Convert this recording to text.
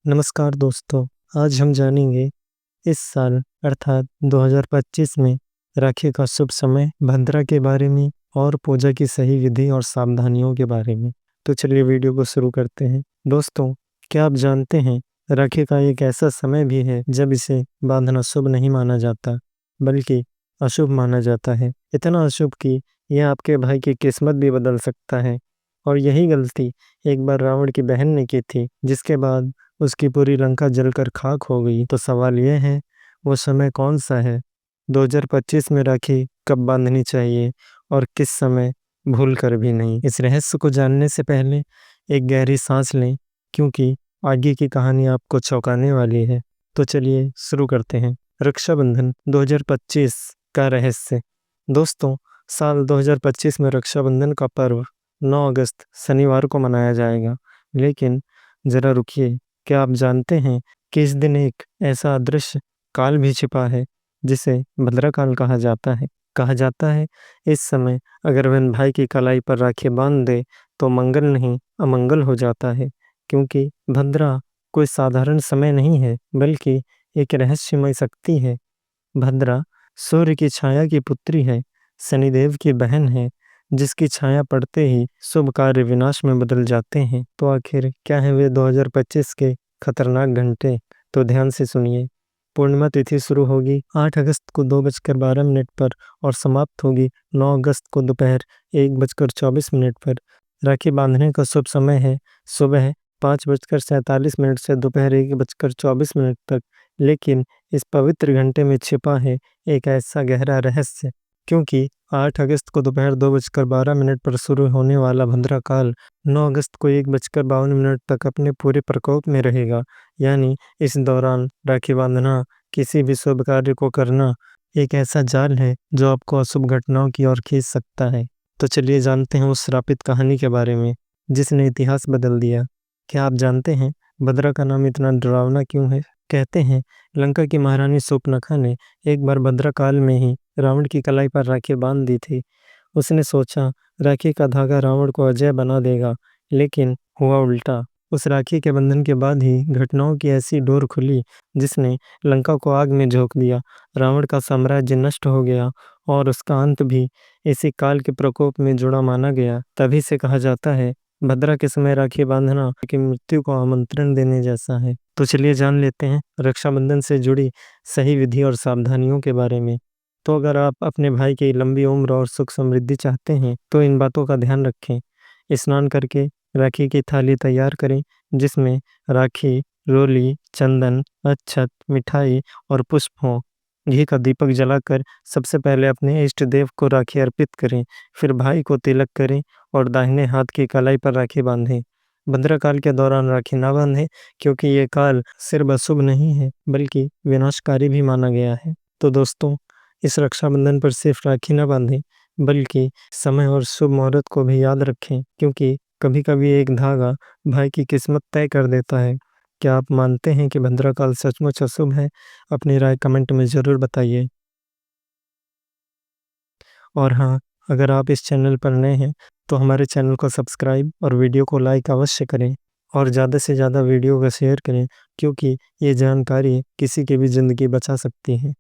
नमस्कार दोस्तों, आज हम जानेंगे इस साल अर्थात 2025 में राखी का शुभ समय, भद्रा के बारे में और पूजा की सही विधि और सावधानियों के बारे में। तो चलिए वीडियो को शुरू करते हैं। दोस्तों, क्या आप जानते हैं राखी का एक ऐसा समय भी है जब इसे बांधना शुभ नहीं माना जाता, बल्कि अशुभ माना जाता है। इतना अशुभ कि यह आपके भाई की किस्मत भी बदल सकता है। और यही गलती एक बार रावण की बहन ने की थी, जिसके बाद उसकी पूरी लंका जलकर खाक हो गई। तो सवाल यह है, वो समय कौन सा है? 2025 में राखी कब बांधनी चाहिए और किस समय भूल कर भी नहीं। इस रहस्य को जानने से पहले एक गहरी सांस लें, क्योंकि आगे की कहानी आपको चौंकाने वाली है। तो चलिए शुरू करते हैं। रक्षाबंधन 2025 का रहस्य। दोस्तों, साल 2025 में रक्षाबंधन का पर्व 9 अगस्त शनिवार को मनाया जाएगा। लेकिन जरा रुकिए, क्या आप जानते हैं कि इस दिन एक ऐसा अदृश्य काल भी छिपा है जिसे भद्रा काल कहा जाता है। कहा जाता है इस समय अगर बहन भाई की कलाई पर राखी बांध दे तो मंगल नहीं अमंगल हो जाता है, क्योंकि भद्रा कोई साधारण समय नहीं है, बल्कि एक रहस्यमय शक्ति है। भद्रा सूर्य की छाया की पुत्री है, शनिदेव की बहन है, जिसकी छाया पड़ते ही शुभ कार्य विनाश में बदल जाते हैं। तो आखिर क्या है वे 2025 के खतरनाक घंटे? तो ध्यान से सुनिए। पूर्णिमा तिथि शुरू होगी 8 अगस्त को 2:12 पर और समाप्त होगी 9 अगस्त को दोपहर 1:24 पर। राखी बांधने का शुभ समय है सुबह 5:47 से दोपहर 1:24 तक। लेकिन इस पवित्र घंटे में छिपा है एक ऐसा गहरा रहस्य, क्योंकि 8 अगस्त को दोपहर 2:12 पर शुरू होने वाला भद्रा काल 9 अगस्त को 1:52 तक अपने पूरे प्रकोप में रहेगा। यानी इस दौरान राखी बांधना, किसी भी शुभ कार्य को करना, एक ऐसा जाल है जो आपको अशुभ घटनाओं की ओर खींच सकता है। तो चलिए जानते हैं उस श्रापित कहानी के बारे में जिसने इतिहास बदल दिया। क्या आप जानते हैं भद्रा का नाम इतना डरावना क्यों है? कहते हैं लंका की महारानी शूर्पणखा ने एक बार भद्रा काल में ही रावण की कलाई पर राखी बांध दी थी। उसने सोचा राखी का धागा रावण को अजय बना देगा, लेकिन हुआ उल्टा। उस राखी के बंधन के बाद ही घटनाओं की ऐसी डोर खुली जिसने लंका को आग में झोंक दिया। रावण का साम्राज्य नष्ट हो गया और उसका अंत भी इसी काल के प्रकोप में जुड़ा माना गया। तभी से कहा जाता है भद्रा के समय राखी बांधना कि मृत्यु को आमंत्रण देने जैसा है। तो चलिए जान लेते हैं रक्षाबंधन से जुड़ी सही विधि और सावधानियों के बारे में। तो अगर आप अपने भाई की लंबी उम्र और सुख समृद्धि चाहते हैं तो इन बातों का ध्यान रखें। स्नान करके राखी की थाली तैयार करें, जिसमें राखी, रोली, चंदन, अक्षत, मिठाई और पुष्प हों। घी का दीपक जलाकर सबसे पहले अपने इष्ट देव को राखी अर्पित करें। फिर भाई को तिलक करें और दाहिने हाथ की कलाई पर राखी बांधें। भद्रा काल के दौरान राखी ना बांधें, क्योंकि ये काल सिर्फ अशुभ नहीं है बल्कि विनाशकारी भी माना गया है। तो दोस्तों, इस रक्षाबंधन पर सिर्फ राखी ना बांधें, बल्कि समय और शुभ मुहूर्त को भी याद रखें, क्योंकि कभी कभी एक धागा भाई की किस्मत तय कर देता है। क्या आप मानते हैं कि भद्रा काल सचमुच अशुभ है? अपनी राय कमेंट में ज़रूर बताइए। और हाँ, अगर आप इस चैनल पर नए हैं तो हमारे चैनल को सब्सक्राइब और वीडियो को लाइक अवश्य करें और ज़्यादा से ज़्यादा वीडियो को शेयर करें, क्योंकि ये जानकारी किसी की भी ज़िंदगी बचा सकती है।